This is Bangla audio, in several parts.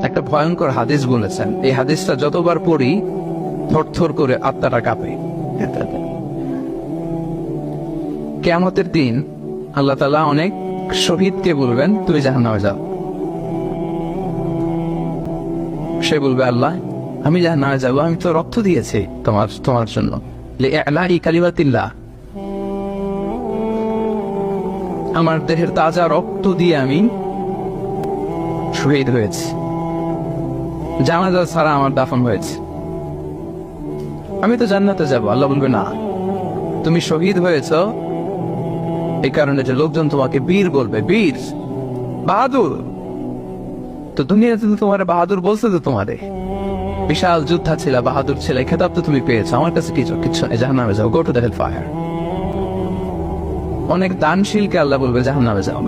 একটা ভয়ঙ্কর হাদিস বলেছেন, এই হাদিসটা যতবার পড়ি থরথর করে আত্মাটা কাঁপে। কিয়ামতের দিন আল্লাহ তাআলা অনেক শহীদকে বলবেন, তুমি জাহান্নামে যাও। সে বলবে, আল্লাহ আমি জাহান্নামে যাবো, আমি তো রক্ত দিয়েছি তোমার জন্য, লিইলাহি কালিমাতিল্লাহ, আমার দেহের তাজা রক্ত দিয়ে আমি শহীদ হয়েছি, জানাজা ছাড়া আমার দাফন হয়েছে, আমি তো জান্নাতে যাব। আল্লাহ বলবে, না, তুমি শহীদ হয়েছ এই কারণে যে লোকজন তোমাকে বীর বলবে, বীর, বাহাদুর। তো দুনিয়াতে তো তোমার বাহাদুর বলছে, তো তোমারে বিশাল যোদ্ধা ছিল, বাহাদুর ছিল, এই খেতাব তো তুমি পেয়েছো, আমার কাছে কিছু নেই, জাহান্নামে যাও, go to the hell fire. অনেক দানশীলকে আল্লাহ বলবে জাহান্নামে যাও।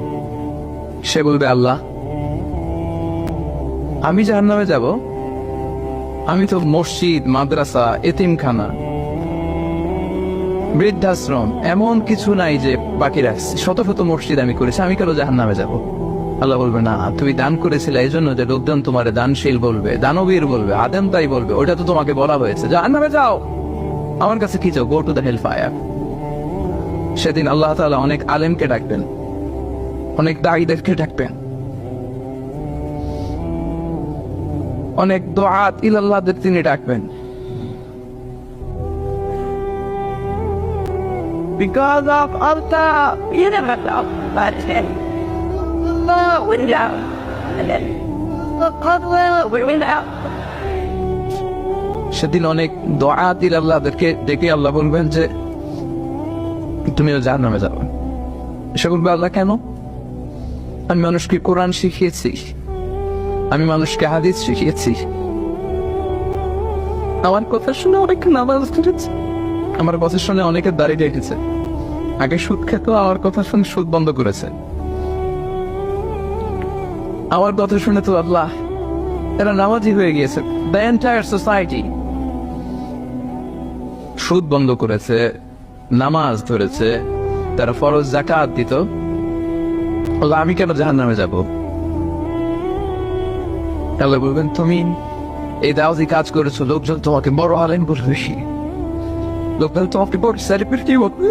সে বলবে, আল্লাহ আমি জাহান্নামে যাব, আমি তো মসজিদ, মাদ্রাসা, এতিমখানা, বৃদ্ধাশ্রম এমন কিছু নাই যে বাকি রাখছি, শত শত মসজিদ আমি করেছি, আমি কেন জাহান্নামে যাব? আল্লাহ বলবে, না, তুমি দান করেছিলে এই জন্য যে লোকজন তোমার দানশীল বলবে, দানবীর বলবে, আদেম তাই বলবে, ওটা তো তোমাকে বলা হয়েছে, জাহান্নামে যাও, আমার কাছে কি চাও, go to the hell fire. সেদিন আল্লাহ তাআলা অনেক আলেমকে ডাকবেন, অনেক দাঈদেরকে ডাকবেন, অনেক দুআত ইলাল্লাহদের তিনি ডাকবেন। Because of Allah, you never know, but Allah will know. And then God will know. সেদিন অনেক দুআত ইলাল্লাহদেরকে ডেকে আল্লাহ বলবেন যে তুমিও জাহান্নামে যাবে। সে বলবে, আল্লাহ কেন? আমি মানুষকে কোরআন শিখিয়েছি, আমি মানুষকে হাদিস শিখিয়েছি, আমার কথা শুনে অনেক নামাজ পড়েছে, আমার কথা শুনে অনেকে দাঁড়িয়ে রেখেছে, আগে সুদ খেত, আমার কথা শুনে সুদ বন্ধ করেছে, আমার কথা শুনে তো আল্লাহ এরা নামাজি হয়ে গিয়েছে। দ্য এন্টায়ার সোসাইটি সুদ বন্ধ করেছে, নামাজ ধরেছে, তারা ফরজ যাকাত দিত, আমি কেন জাহান্নামে যাব? আল্লাহ বলবেন, তুমি এই দাওয়াতি কাজ করেছো, লোকজন তোমাকে বড় আলেম বলবে, লোকজন তোমাকে বড় সেলিব্রিটি বলবে,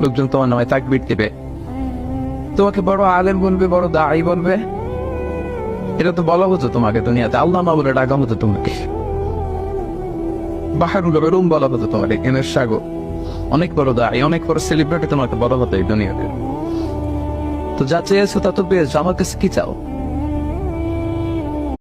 লোকজন তোমার নামে তাকবীর দিবে, তোমাকে বড় আলেম বলবে, বড় দাঈ বলবে। এটা তো বলা হতো তোমাকে দুনিয়াতে, আল্লাহ না বলে ডাকা হতো তোমাকে, বাহারুল উলুম বলা হতো তোমাকে, জ্ঞানের সাগর, অনেক বড় দাঈ, অনেক বড় সেলিব্রিটি তোমাকে বলা হতো এই দুনিয়াতে। তো যা চেয়েছো তা তো পেয়েছো, আমার কাছে কি চাও?